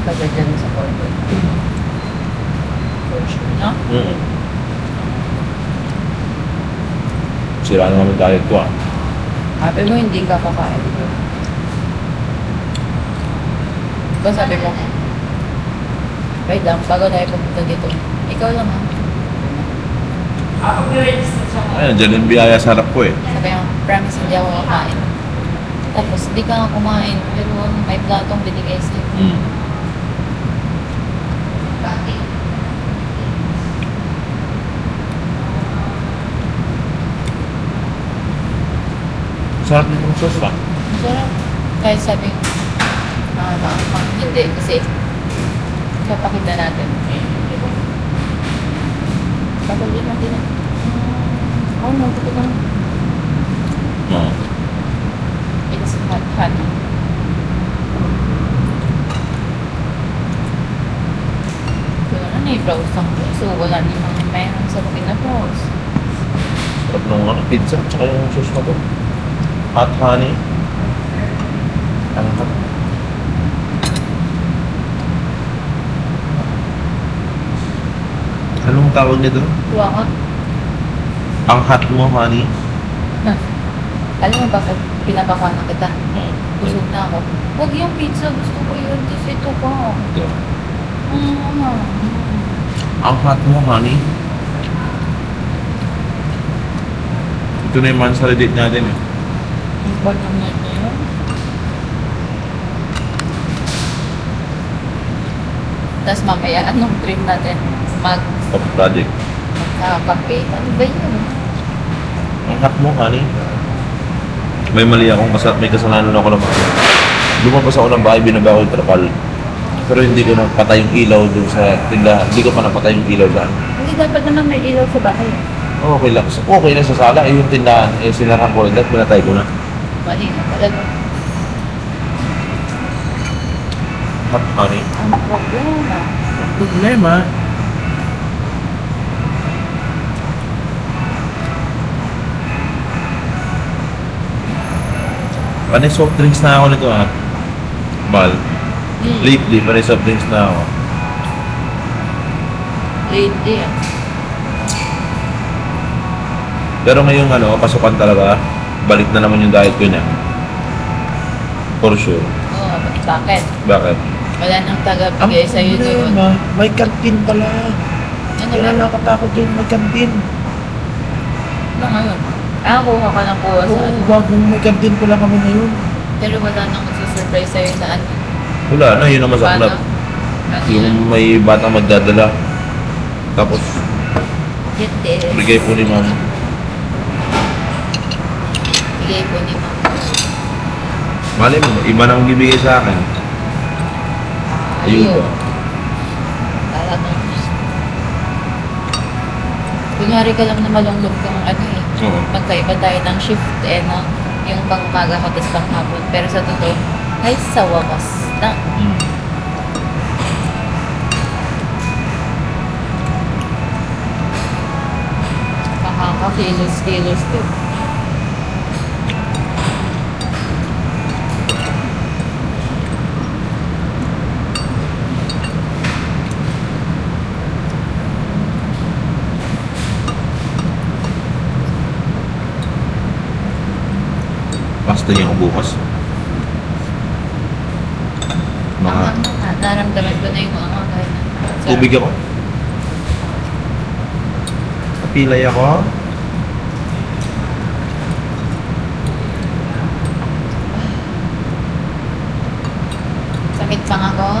Kasi dyan sa corporate. For sure, no? Sira naman yung diet ko ah. Sabi mo hindi ka kakain. Diba sabi mo, wait lang, bago tayo pupunta dito. Ikaw lang ha. Ayun, dyan yung biyaya sa harap ko eh. Sabi mo, promise hindi ako kakain. Tapos hindi ka nga kumain, pero may platong binigay sa'yo. Sarap nitong sauce ba? Masarap. Kahit sabi, hindi kasi papakita natin. Papakita natin na. Oh, no, ito ka. Oo. It's hot, hot. Wala na i-browse ang so wala namang mayroon sa pag-browse. Sarap nung pizza, tsaka yung sauce na to. Hot honey. Ang hot. Anong tawag nito? Tuwa ka. Ang hot mo, honey. Alam mo bakit pinapakain na kita? Busog na ako. Huwag yung pizza, gusto ko yun. Kasi ito pa. Ito. Ang hot mo, honey. Ito na yung mansaladate natin eh. Ang ba naman yun? Tapos mamaya, anong dream natin? Of project. Magkakape. Ano ba yun? Ang hot mo, honey. May mali akong may kasalanan ako naman. Lumabas ako ng bahay, binaba ko yung trapal. Pero hindi ko napatay yung ilaw dun sa tindahan. Hindi ko pa napatay yung ilaw dyan. Hindi dapat naman may ilaw sa bahay. Okay lang. Okay lang sa sala. Eh, yung tindahan, eh, sinarang ko rin. Dahil pinatay ko na. Mali na talaga. Hot, honey. Ang problema. Problema? Panay soft drinks na ako nito ah. Bal. Lately, panay soft drinks na ako. Lately ah. Pero ngayong pasukan talaga, balik na naman yung diet ko niya. For sure. Oo, bakit? Bakit? Wala nang taga-bigay sa'yo doon. May kantin pala. Ano Kaya ba? nakatakot yun, may kantin. Ano ngayon? Kuha ka ng kuha sa ano. Bagong may kantin pala kami ngayon. Pero wala nang magsusurprise sa'yo sa ano. Wala na, yun ang masaklap. Ano Yung may batang magdadala. Tapos, Hindi. bigay po ni mama. Bigay po ni Ma'am. Mali mo, iba nang bibigay sa akin. Ayun ba? Talagang. Kunyari ka lang na malunglog kang ano eh. Oo. Magkaiba tayo ng shift eh no. Yung pang umaga ko tapos pang hapon. Pero sa totoo, ay sa wakas na. Makakakilos-kilos din. Pasta niya ako bukas. Mga Naramdaman ko na yung mga kahit tubig ako. Kapilay ako. Sakit pang ako.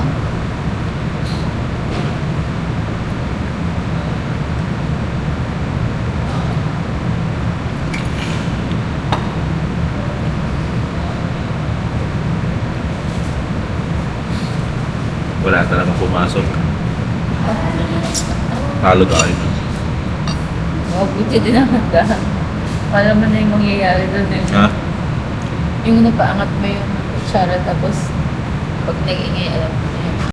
Wala talagang pumasok. Talo tayo. Buti din naman ka. Alam mo na yung mangyayari doon eh. Ha? Yung napaangat mo yung kutsara tapos pag nag-ingay, alam mo.